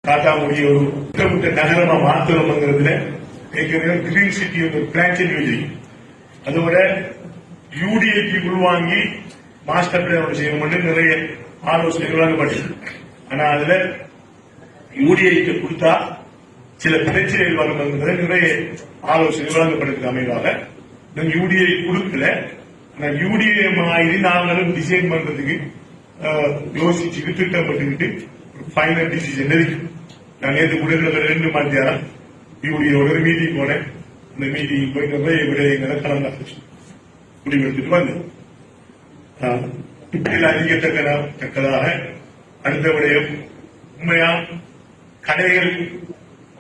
காட்டாமுடிய ஒரு திட்டமிட்ட நகரமா மாற்றணும்ங்கிறதுல ஏற்கனவே கிரீன் சிட்டி ஒரு பிளான் செஞ்சு வச்சிருக்கு. அதோட யூடிஐக்கு உள்வாங்கி மாஸ்டர் பிளான் செய்யணும்னு நிறைய ஆலோசனைகள் வழங்கப்பட்டிருக்கு. ஆனா அதுல யூடிஐக்கு கொடுத்தா சில பிரச்சனைகள் வரும் என்பதை நிறைய ஆலோசனை வழங்கப்பட்டிருக்கு. அமைவாக யூடிஐ கொடுக்கல, ஆனா யூடிஐ மாதிரி நாங்களும் டிசைன் பண்றதுக்கு யோசிச்சுட்டு திட்டப்பட்டுக்கிட்டு ஃபைனல் டிசிஷன் இருக்கு. நான் நேற்று கூட 2 மத்தியானம் யூடிஐயோட ஒரு மீட்டிங் போனேன். அந்த மீட்டிங் போயிட்டு விடயங்களை கலந்தாச்சு முடிவெடுத்துட்டு வந்தேன். இப்படியில் அதிகத்தக்கதாக அடுத்த விடயம் உண்மையா கடைகள்,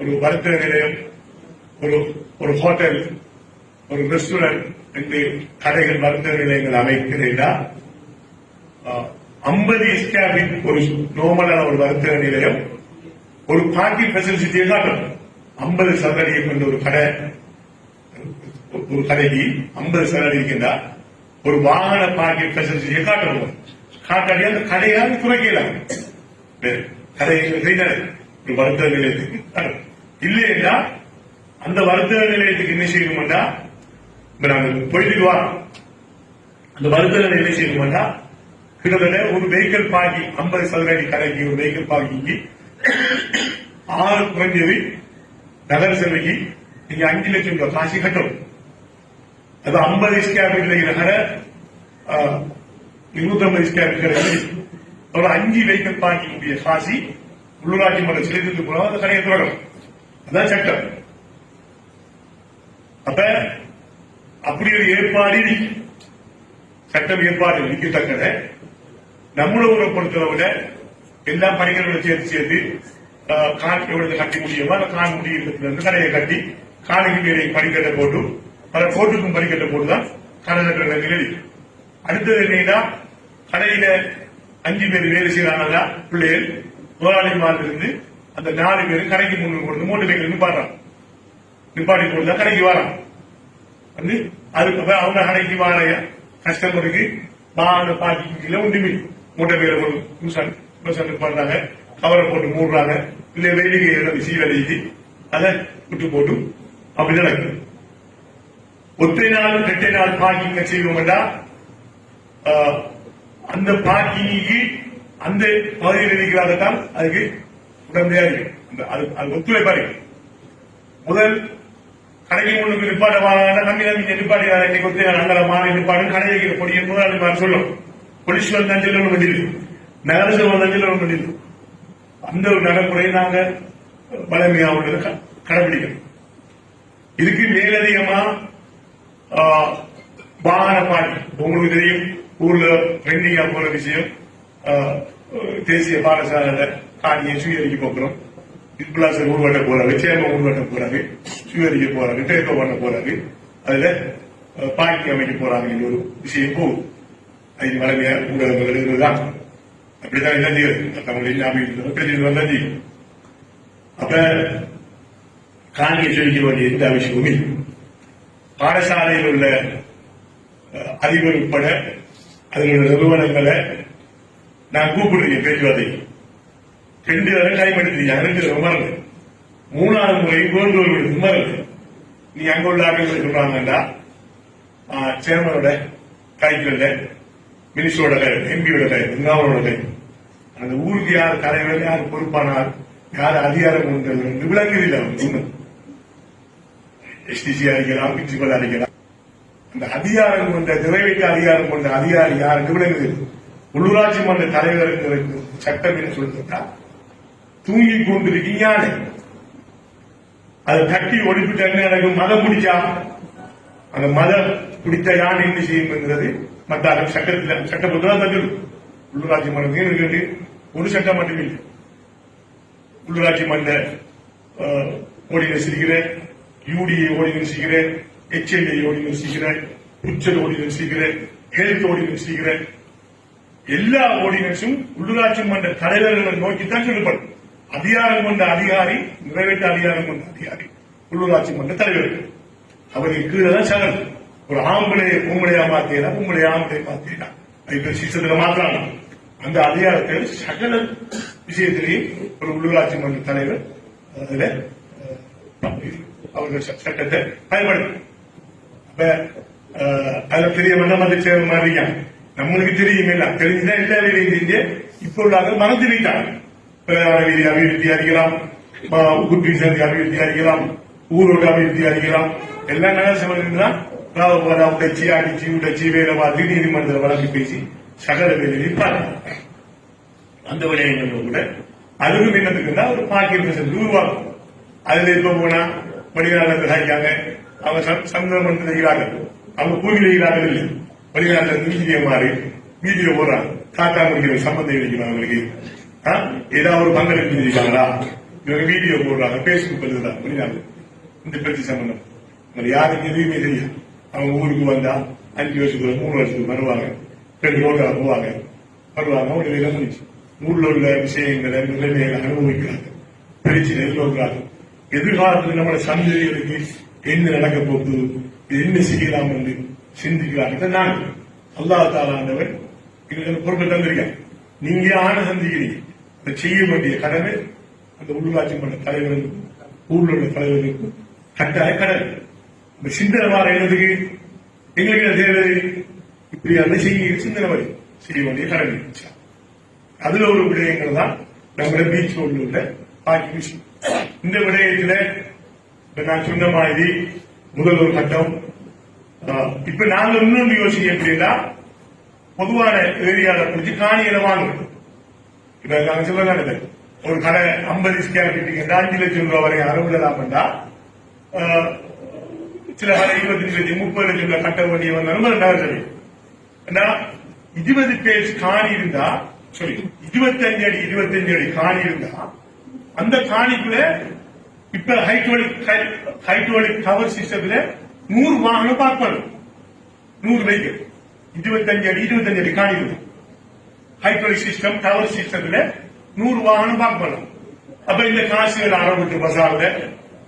ஒரு வர்த்தக நிலையம், ஒரு ஹோட்டல், ஒரு ரெஸ்டாரண்ட் என்று கடைகள் வர்த்தக நிலையங்கள் அமைக்கிறீங்களா 50 ஸ்கேபின் ஒரு நோமலான ஒரு வர்த்தக நிலையம் ஒரு பார்க்கிங் பெசிலிட்டியை காட்டும். 50 சதுரடியை கொண்ட ஒரு கடைக்கு 50 சதுரடி இருக்கின்றா ஒரு வாகன பார்க்கிங் பெசிலிட்டியை காட்டணும். காட்டாடி அந்த கடையால் குறைக்கலாம். கடைகள் ஒரு வர்த்தக நிலையத்துக்கு இல்லையா அந்த வர்த்தக நிலையத்துக்கு என்ன செய்யணும்டா நாங்கள் போயிட்டு வா அந்த வர்த்தக நிலையம் என்ன செய்யணும்டா கிட்டத்தட்ட ஒரு வெஹிக்கிள் பார்க்கிங் 50 சதுரடி கடைக்கு ஒரு வெஹிக்கிள் பார்க்கிங்கு 6 குறைஞ்சது நகர சபைக்கு நீங்க 5 லட்சம் ரூபாய் காசு கட்டணும். அது 50 ஸ்கேர் நகர 250 ஸ்கேர் கிடையாது. ஒரு 5 வெஹிக்கிள் பார்க்கிங் காசி உள்ளூராட்சி மன்ற செலுத்திட்டு போனோம் அந்த கடையை தொடரும். அதான் சட்டம். அப்ப அப்படி ஒரு ஏற்பாடு சட்டம் ஏற்பாடு இருக்கத்தக்கத நம்மள ஊரை பொறுத்தளவுல எல்லா பணிகளோட சேர்த்து எவ்வளவு கட்டி முடியுமோ அந்த கான் முடியிலிருந்து கடையை கட்டி காலைக்கு மேலே படிக்கட்டை போட்டு பல கோட்டுக்கும் படிக்கட்டை போட்டுதான் கடை கட்டுற நிலை. அடுத்தது என்னன்னா கடையில 5 பேர் வேலை செய்யறாங்களா பிள்ளைகள் முதலாளிமாரில் இருந்து அந்த 4 பேரும் கடைக்கு முன்னு கொடுத்து 3 பேர் நிப்பாட்டி போட்டுதான் கடைக்கு வரான். அதுக்கு அவங்க கடைக்கு வார கஸ்டமருக்கு வாகன பார்க்கிங்ல ஒன்றுமே மூட்டை பேரை பண்றாங்க, கவரை போட்டு மூடுறாங்க, இல்ல வேலைக்கு சீரழிச்சு அதை விட்டு போட்டு அப்படி நடக்குது. ஒற்றை நாள் 2 நாள் பார்க்கிங் செய்வோம்டா அந்த பார்க்கிங்கு அந்த பகுதியில் இருக்கிறால்தான் அதுக்கு உடனடியா இருக்கு. அது ஒத்துழைப்பா இருக்கு. முதல் கடைக்கு முன்னுக்கு நிப்பாட்ட வாங்க நம்பி நிப்பாட்டி இன்னைக்கு ஒத்து அங்கே மாறி நிப்பாடு கடை வைக்கிற பொடிய முதலாளி சொல்லும். போலீஸ் வந்தால் சொல்ல வேண்டியது, நகரசபை வந்தால் சொல்ல வேண்டியது. அந்த ஒரு நடைமுறையை நாங்க வளமையா உள்ளது கடைபிடிக்கணும். இதுக்கு மேலதிகமா வாகன பாட்டி உங்களுக்கு தெரியும். ஊர்ல ட்ரெண்டிங்கா போற விஷயம் தேசிய பாடசாலை காணியை சுயரிக்க போகிறோம். இப்லாசர் உருவாட்ட போறாரு, சேம உருவாட்ட போறாரு, சுயரிக்க போறாரு, டேக்கோ பண்ண போறாரு, அதுல பார்க்கிங் அமைக்க போறாங்க ஒரு விஷயம் போகுது. அது வளமையா ஊடகங்கள் தான் அப்படிதான் எல்லாம் செய்யுது. வந்தா செய்யும். அப்ப காணியை சுயரிக்க வேண்டிய எந்த அவசியமும் இல்லை. பாடசாலையில் உள்ள அதிபர் உட்பட அதில் உள்ள நிறுவனங்களை நான் கூப்பிடுறேன் பேச்சுவார்த்தைக்கு. 2 தடவை டைம் எடுத்துருக்கீங்க, 2 மறந்து 3வது முறை வேண்டோர் மறந்து நீ அங்க உள்ள ஆட்கள் சொல்றாங்கடா சேர்மனோட கைக்குள்ள மினிஸ்டரோட கை, எம்பியோட கை, அவரோட கை. அந்த ஊருக்கு யார் தலைவர், யார் பொறுப்பானார், யார் அதிகாரம் கொண்டு விளங்குதில்லை. இன்னும் எஸ்டிசி அடிக்கலாம், பிரின்சிபல் அடிக்கலாம். அந்த அதிகாரம் கொண்ட நிறைவேற்ற அதிகாரம் கொண்ட அதிகாரி யாருக்கு விளங்குது? உள்ளூராட்சி மன்ற தலைவர் சட்டம் என்று சொல்லிட்டா தூங்கி கொண்டிருக்கீங்க. யானை அதை தட்டி ஒழிப்பிட்டு என்ன நடக்கும்? மதம் பிடிச்சா அந்த மதம் பிடித்த யானை என்ன செய்யும் என்கிறது மற்ற சட்டத்தில் சட்டப்பொறுத்தான் தந்துடும். உள்ளூராட்சி மன்றம் இருக்கு, ஒரு சட்டம் மட்டும் இல்லை. உள்ளூராட்சி மன்ற ஓடினஸ் இருக்கிற, யூடிஏ ஓடினஸ் இருக்கிற, HLA ஓடினஸ் இருக்கிற, உச்சல் ஓடினஸ் இருக்கிற, ஹெல்த் ஓடினஸ் இருக்கிற எல்லா ஓடினஸும் உள்ளூராட்சி மன்ற தலைவர்களை நோக்கித்தான் சொல்லப்படும். அதிகாரம் கொண்ட அதிகாரி, நிறைவேற்ற அதிகாரம் கொண்ட அதிகாரி உள்ளூராட்சி மன்ற தலைவர்கள். அவருக்கு கீழதான் சகல். ஒரு ஆம்பளையை பொம்பளையா மாத்தேனா, பொம்பளைய ஆம்பளை மாத்தேனா, சிஸ்டத்துல மாத்திராங்க. அந்த அதிகாரத்தில் சகல விஷயத்திலேயும் ஒரு உள்ளூராட்சி மன்ற தலைவர் அதுல அவர்கள் சட்டத்தை பயன்படுத்தும். அப்ப அதுல பெரிய மண்டமத்தை சேர்ந்த மாதிரி நம்மளுக்கு தெரியும் இல்ல, தெரிஞ்சுதான் எல்லா வேலையும் செஞ்சு இப்போ உள்ள மறந்து வைத்தாங்க. அபிவிருத்தி அறிக்கலாம், உட்பிரிசந்தி அபிவிருத்தி அறிக்கலாம், ஊரோட அபிவிருத்தி அறிக்கலாம், எல்லா நகரசபைதான் உடைச்சி அடிச்சு உடைச்சி வேலை பார்த்து நீதிமன்றத்தில் வழக்கு பேசி சகல வேலையில் பார்க்க அந்த விடயங்கள் கூட அதுவும் என்னதுக்குன்னா ஒரு பாக்கியம் உருவாக்கும். அதுல இப்ப போனா வெளிநாட்டில் சாய்க்காங்க, அவங்க சந்திரமணத்தில் செய்கிறார்கள், அவங்க பூமியில செய்கிறார்கள் இல்லை, வெளிநாட்டில் வீடியோ மாறி வீடியோ போடுறாங்க, காத்தா முடிக்கிற சம்பந்தம் கிடைக்கும் அவங்களுக்கு. ஏதாவது ஒரு பங்களிப்பு செஞ்சுக்காங்களா, இவங்க வீடியோ போடுறாங்க, பேஸ்புக் எழுதுறாங்க வெளிநாட்டு இந்த பிரச்சனை சம்பந்தம். யாருக்கு எதுவுமே தெரியாது. அவங்க ஊருக்கு வந்தா 5 வருஷத்துக்கு 3 வருஷத்துக்கு வருவாங்க, 2 ரோட்டா போவாங்க, வருவாங்க, அவங்க வேலை முடிச்சு ஊர்ல உள்ள விஷயங்களை நிலைமைகளை அனுபவிக்கிறாங்க, பிரச்சனை எதிர்பார்க்கிறாங்க. எதிர்காலத்தில் நம்மளோட சந்ததிகளுக்கு என்ன நடக்க போகுது, என்ன செய்யலாம் என்று சிந்திக்கிறார்கள். நான் அல்லாஹ் தஆலானவர் எங்களுக்கு பொறுப்பை தந்திருக்கேன். நீங்க ஆன சந்திக்கிறீங்க, அதை செய்ய வேண்டிய கடமை அந்த உள்ளூராட்சி மன்ற தலைவர்களுக்கும் ஊர்ல உள்ள தலைவர்களுக்கும் கட்டாய கடமை. இந்த சிந்தனை வார என்னதுக்கு எங்களுக்கு தேவை, இப்படி அந்த செய்ய சிந்தனை வரை செய்ய வேண்டிய கடமை. அதுல ஒரு விடயங்கள் தான் நம்மளோட பீச் ரோட்ல உள்ள பாக்கி விஷயம். இந்த விடயத்துல நான் சொன்ன மாதிரி முதல் ஒரு கட்டம். இப்ப நாங்க இன்னொன்று யோசிக்க எப்படின்னா, பொதுவான ஏரியாவில் பிடிச்சி காணிகளை வாங்கணும். இப்ப நாங்க சொல்ல ஒரு கடை 50 ஸ்கேர் கிட்டீங்கன்னா 5 லட்சம் ரூபாய் வரை அறுபடலாம்டா, சில கடை 25 லட்சம் 30 லட்சம் ரூபாய் கட்ட வேண்டிய வந்தாலும் 20 பேர் காணி இருந்தா, சரி 25 அடி காணி இருந்தா, அந்த காணிக்குள்ள இப்ப ஹைட்ரோலிக் கவர் சிஸ்டத்துல 100 வாகனம் பார்க் பண்ணும். 100 வெஹிக்கிள் 25 அடி காணி இருக்கும். ஹைட்ரோலிக் சிஸ்டம் கவர் சிஸ்டத்துல 100 வாகனம் பார்க் பண்ணலாம். அப்ப இந்த காசுகள் ஆரம்பிட்டு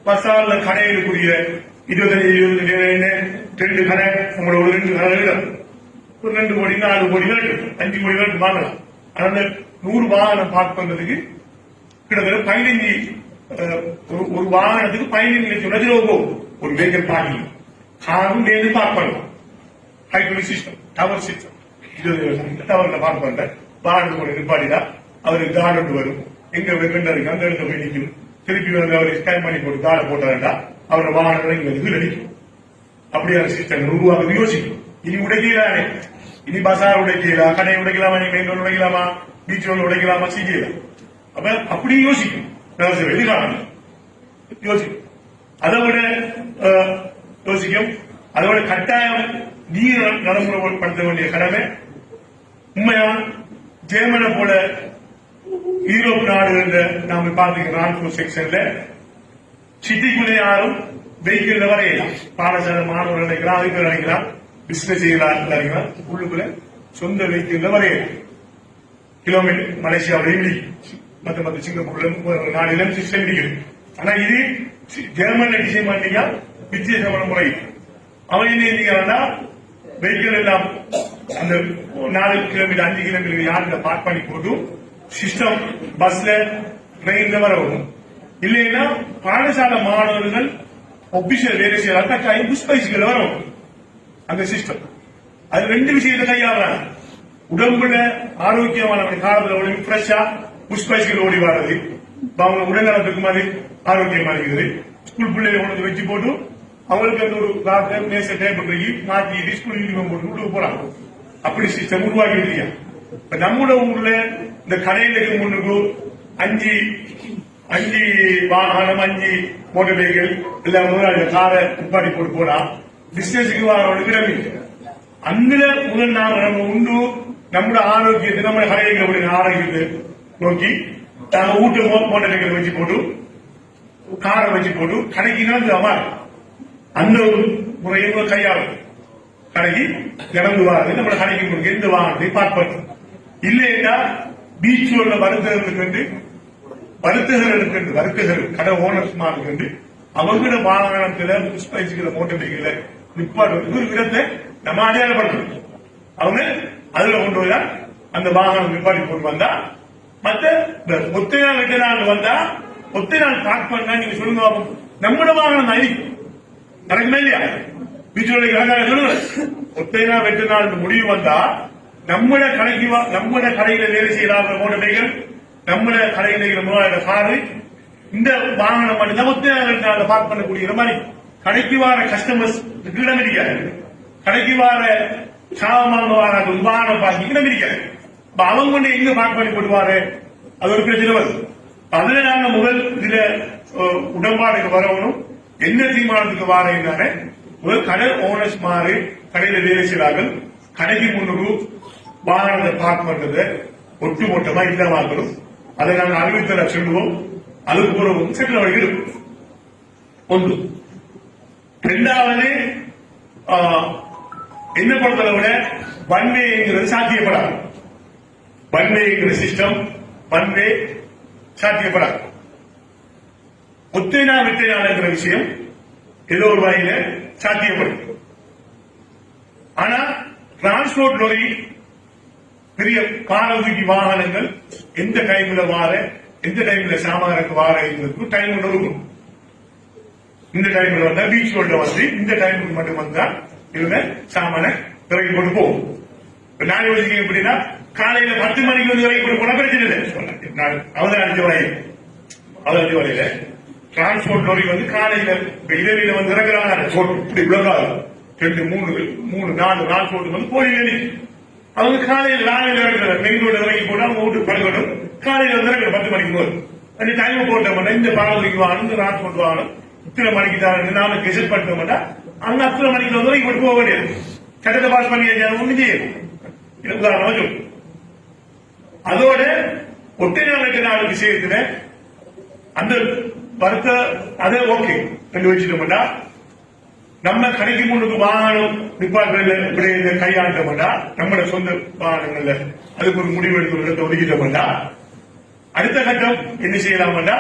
பசார்ல கடையிலுக்குரிய 25 2 கடை உங்களோட 2 கடை இடம் ஒரு 2 கோடி 4 கோடி 5 கோடி வாங்கலாம். அதனால 100 வாகனம் பார்க் பண்றதுக்கு கிட்டத்தட்ட 15 ஒரு வாகனத்துக்கு 15 லட்சம் ரூபாய் போகும். ஒரு வெஹிக்கிள் பார்க்கிங் காரும் நேரு பார்க் பண்ணலாம். ஹைட்ரோலிக் சிஸ்டம் டவர் சிஸ்டம் டவர்ல பார்க் பண்ற வாகனத்து கூட நிப்பாடினா அவருக்கு கார்டு வரும், எங்க வெக்கண்டா இருக்கு அந்த இடத்துல போய் நிற்கும். திருப்பி வந்து அவருக்கு ஸ்கேன் பண்ணி போட்டு கார்டை போட்டாருண்டா அவரோட வாகனங்களை இங்க வந்து அடிக்கும். அப்படியான சிஸ்டம் உருவாக்குறது யோசிக்கும். இனி உடைக்கலானே, இனி பசார் உடைக்கலாம், கடை உடைக்கலாமா, மெயின் ரோடு உடைக்கலாமா, பீச் ரோடு உடைக்கலாமா, செய்யலாம். அப்ப அப்படியே யோசிக்கும். எதிர்காலம் யோசிக்கும். அதை விட யோசிக்கும். அதோட கட்டாயம் நீர் நடைமுறைப்படுத்த வேண்டிய கடமை உண்மையா ஜெர்மனை போல யூரோப் நாடுகள் நாம பார்த்துக்கிறோம். செக்ஷன்ல சிட்டிக்குள்ளே யாரும் வெஹிக்கிள் வரையலாம். பாடசாலை மாணவர்கள் நினைக்கலாம், அதுக்கு நினைக்கலாம், பிசினஸ் செய்யலாம் நினைக்கலாம், உள்ளுக்குள்ள சொந்த வெஹிக்கிள் வரையலாம். கிலோமீட்டர் மலேசியாவில மற்ற சிங்கப்பூர்ல நாடுகளும் சிஸ்டம் இருக்குது. ஆனா இது ஜெர்மன்ல டிசைன் பண்ணீங்க வித்தியாசமான முறை. அவன் என்ன செஞ்சீங்கன்னா வெஹிக்கிள் எல்லாம் அந்த 4 கிலோமீட்டர் 5 கிலோமீட்டர் யாருல பார்க் பண்ணி போட்டு சிஸ்டம் பஸ்ல ட்ரெயின்ல வரணும். இல்லைன்னா பாடசாலை மாணவர்கள் ஒபிஷியல் வேலை செய்யலாம், கட்டாயம் புஷ் பைசிக்கல் வரும். அந்த சிஸ்டம் அது 2 விஷயத்தை கையாளுறாங்க. உடம்புல ஆரோக்கியமான காலத்துல உடம்பு ஃப்ரெஷ்ஷா புஷ் பைசிக்கல் ஓடி வர்றது, அவங்க உடல்நலத்துக்கு மாதிரி ஆரோக்கியமா இருக்குது. ஸ்கூல் பிள்ளைகளை கொண்டு வச்சு போட்டு அவங்களுக்கு அந்த ஒரு மேச டேபிள் மாற்றி ஸ்கூல் யூனிஃபார்ம் போட்டு உள்ளுக்கு போறாங்க. அப்படி சிஸ்டம் உருவாக்கி இருக்கீங்க. இப்ப நம்மளோட ஊர்ல இந்த கடையில முன்னுக்கு 5 வாகனம் 5 மோட்டர் வெஹிக்கிள் எல்லாம் முதலாளி காரை உட்பாடி போட்டு போனா பிசினஸுக்கு வாரோட விரமி அந்த முதல் நம்ம உண்டு நம்மளோட ஆரோக்கியத்தை நம்ம கடைகளை ஆரோக்கியத்தை நோக்கி நாங்க வீட்டு மோட்டர் வெஹிக்கிள் வச்சு போட்டு காரை வச்சு போட்டு கடைக்கு அந்த ஒரு முறையை கையாளும். கடைக்கு நடந்து வாரது நம்ம கடைக்கு கொடுக்க இந்த வாகனத்தை பார்ப்பது இல்லையா பீச் உள்ள வருத்தகர்களுக்கு கடை ஓனர்ஸ்மாருக்கு அவங்களோட வாகனத்துல புஷ்பைசிக்கிற மோட்டர் வெஹிக்கிள நிப்பாட்டுறதுக்கு ஒரு விதத்தை நம்ம அடையாளப்படுத்தணும். அவங்க அதுல கொண்டு போய் அந்த வாகனம் நிப்பாட்டி கொண்டு வந்தா மத்த ஒத்தை நாள் 2 நாள் வந்தா ஒத்தை நாள் பார்க் பண்ணா நீங்க சொல்லுங்க நம்மட வாகனம் தான் நடக்குமே இல்லையா? வீட்டுடைய கணக்காக சொல்லுங்க. ஒத்தை நாள் 2 நாள் முடிவு வந்தா நம்மட கடைக்கு நம்மட கடையில வேலை செய்யலாத மோட்டர் சைக்கிள், நம்மட கடையில் இருக்கிற முதலாளி காரு, இந்த வாகனம் மட்டும்தான் ஒத்தை நாள் 2 நாள் பார்க் பண்ணக்கூடிய மாதிரி கடைக்கு வார கஸ்டமர்ஸ் இடம் இருக்காது. கடைக்கு வார சாமான் வாகனம் பார்க்க இடம் இருக்காது. அவங்க கொண்டு எங்க பார்க் பண்ணி போடுவாரு? அது ஒரு பிரச்சனை வருது. அதுல நாங்க முதல் இதுல உடன்பாடுக்கு வரவனும் என்ன தீர்மானத்துக்கு வாரேன்னாரு முதல் கடை ஓனர்ஸ் மாறு கடையில வேலை செய்கிறார்கள். கடைக்கு முன்னூறு வாகனத்தை பார்க் பண்றதை ஒட்டுமொட்டமா இல்லாமக்கணும். அதை நாங்கள் அறிவித்தல சொல்லுவோம். அதுக்கு பூர்வம் செட்டில் வழி இருக்கும். ஒன்று. இரண்டாவது, என்ன பொறுத்தவரை விட வன்மைங்கிறது சாத்தியப்படாது. வன்மைங்கிற சிஸ்டம் வன்மை சாத்தியப்படாது. ஒத்தை நாள் விட்டை நாள்ங்கிற விஷயம் ஏதோ ஒரு வகையில சாத்தியப்படும். ஆனா டிரான்ஸ்போர்ட் லொரி பெரிய பாரதூக்கி வாகனங்கள் எந்த டைம்ல வார எந்த டைம்ல சாமானுக்கு வார என்பதற்கு டைம் இருக்கும். இந்த டைம்ல வந்தா பீச் ரோட்ல வந்து இந்த டைமுக்கு மட்டும் வந்தா இவங்க சாமான இறக்கி கொண்டு போகும். நான் யோசிக்க எப்படின்னா காலையில 10 மணிக்கு வந்து இறக்கி கொண்டு போனா பிரச்சனை இல்லை. அவதானிச்ச வரையில டிரான்ஸ்போர்ட் லோரி வந்து காலையில இரவில வந்து இறக்குறாங்க. இப்படி இவ்வளவு 2, 3, 4 டிரான்ஸ்போர்ட் வந்து போயில அவங்க காலையில் லாரியில் இறக்குற மெயின் ரோடு இறக்கி போட்டு அவங்க வீட்டுக்கு பழகணும். காலையில வந்து இறக்குற 10 மணிக்கு போகுது. அந்த டைம் போட்டோம்னா இந்த பாரதிக்கு வாங்கணும், இந்த டிரான்ஸ்போர்ட் வாங்கணும், இத்தனை மணிக்கு தான் நாம கெசட் பண்ணிட்டோம்னா அங்க அத்தனை மணிக்கு வந்து இறக்கி போக வேண்டியது. சட்டத்தை பாஸ் பண்ணி ஒண்ணு செய்யும். உதாரணமா சொல்லும். அதோட ஒற்றை நாள் விஷயத்துல அந்த வருத்த அதை ஓகே கண்டு வச்சுட்டோம்டா நம்ம கடைக்கு முன்னுக்கு வாகனம் நிப்பாட்டுல கையாண்டோம்டா நம்மளோட சொந்த வாகனங்கள்ல அதுக்கு ஒரு முடிவு எடுத்து ஒதுக்கிட்டோம்டா அடுத்த கட்டம் என்ன செய்யலாம்டா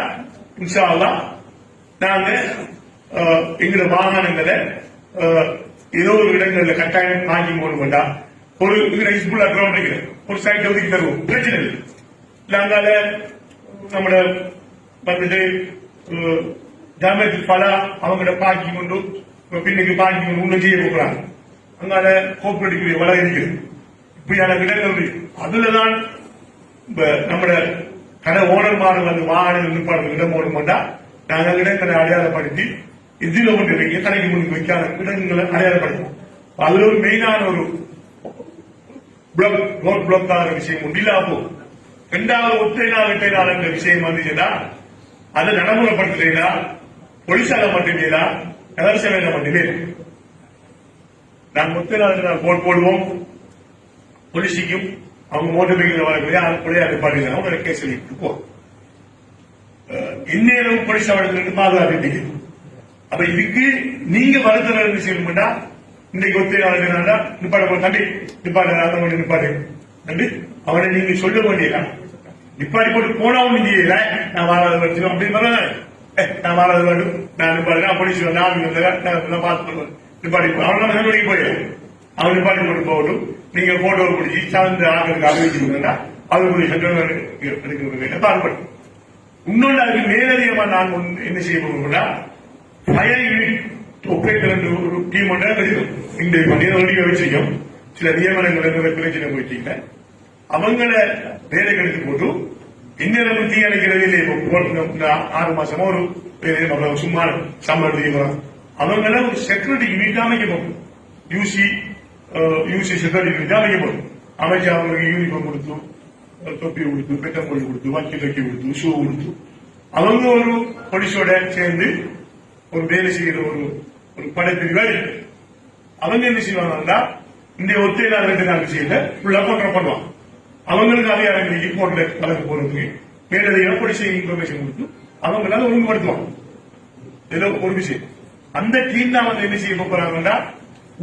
இன்ஷா அல்லாஹ் நாங்க எங்களோட வாகனங்களை ஏதோ ஒரு இடங்கள்ல கட்டாயம் வாங்கி போகணும்டா ஒரு ஹிஸ்புல்லா கிரவுண்ட் ஒரு சைட் ஒதுக்கி தருவோம். பிரச்சனை இல்லை. நாங்கால நம்மட வந்துட்டு ஜாமியத்துல் ஃபலா அவங்களோட பாக்கி கொண்டு பின்னுக்கு பாக்கி கொண்டு ஒன்னும் செய்ய போகிறாங்க. அங்கால கோப்பரேட்டிவ் வள இருக்குது. இப்படியான இடங்கள் அதுலதான் நம்மட கடை ஓனர்மார் வந்து வாகனம் நிற்பாடு இடம் ஓடுமாண்டா நாங்கள் இடங்களை அடையாளப்படுத்தி இதுல கொண்டு வைக்க கடைக்கு முன்னுக்கு வைக்காத இடங்களை அடையாளப்படுத்துவோம். அதுல ஒரு மெயினான ஒரு ரோட் பிளாக் ஆகிற விஷயம் உண்டில்லா போகும். இரண்டாவது ஒற்றை நாள் விட்டை நாள் என்ற விஷயம் வந்துச்சுன்னா அதை நடைமுறைப்படுத்துறீங்களா போலீஸால மட்டுமேதா நகரசபையில மட்டுமே. நாங்கள் ஒற்றை நாள் போட் போடுவோம். போலீஸுக்கும் அவங்க மோட்டர் பைக்கில் வரக்கூடிய கொலையாளர் பாட்டிங்க அவங்க கேஸ் எழுதிட்டு இந்நேரம் போலீஸ் அவர்களுக்கு பாதுகாப்பு. அப்ப இதுக்கு நீங்க வருத்தம் என்ன செய்யணும்னா இன்னைக்கு ஒத்தை நாள் நிப்பாட தம்பி நிப்பாடு நிப்பாடு தம்பி அவனை நீங்க சொல்ல வேண்டியதா நிப்பாடி போட்டு போனா ஒண்ணு செய்யல நான் வாராத வச்சுக்கோ அப்படின்னு நான் வாராத வேண்டும் நான் நிப்பாடு நான் போலீஸ் நான் பார்த்து நிப்பாடி அவன் போயிடும். அவன் நிப்பாடி போட்டு போகட்டும். நீங்க போட்டோ பிடிச்சி சார்ந்த ஆளுக்கு அறிவிச்சுக்கா அதுக்குரிய சட்டம் பாடுபடும். இன்னொன்று அதுக்கு மேலதிகமா நான் என்ன செய்ய போகிறோம்னா ஃபயர் யூனிட் ஒப்பரேட்டர் ஒரு டீம் இருக்கும். இந்த மனித வச்சிருக்கோம். சில நியமனங்கள் பிரச்சனை போயிட்டீங்க அவங்கள வேலை கெடுத்து போட்டு இந்நேரம் தீ அணைக்கிறது இல்லை. 6 மாசமா ஒரு சும்மா சம்பளம் அவங்கள ஒரு செக்யூரிட்டி யூனிட் அமைக்கப்படும். யூசி செக்யூரிட்டி யூனிட் அமைக்கப்படும். அமைச்சு அவங்களுக்கு யூனிஃபார்ம் கொடுத்து தொப்பி கொடுத்து பெட்டம்பொழி கொடுத்து வக்கி தொக்கி கொடுத்து ஷூ கொடுத்து அவங்க ஒரு போலீஸோட சேர்ந்து ஒரு வேலை செய்யற ஒரு படைப்பிரிவா இருக்கு. அவங்க என்ன செய்வாங்கன்னா இந்த ஒத்தை நாள் 2 நாள் விஷயத்த ஃபுல்லா போன்ற பண்ணுவாங்க. அவங்களுக்கு அதிகாரங்கள் ரிப்போர்ட்ல வழக்கு போறதுக்கு மேலதிக போலீஸ் இன்ஃபர்மேஷன் கொடுத்து அவங்களால ஒழுங்குபடுத்துவாங்க. ஏதோ ஒரு விஷயம் அந்த டீம் தான் வந்து என்ன செய்ய போறாங்கன்னா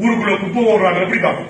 ஊருக்குள்ள குப்பை ஓடுறாங்க பிடிப்பாங்க.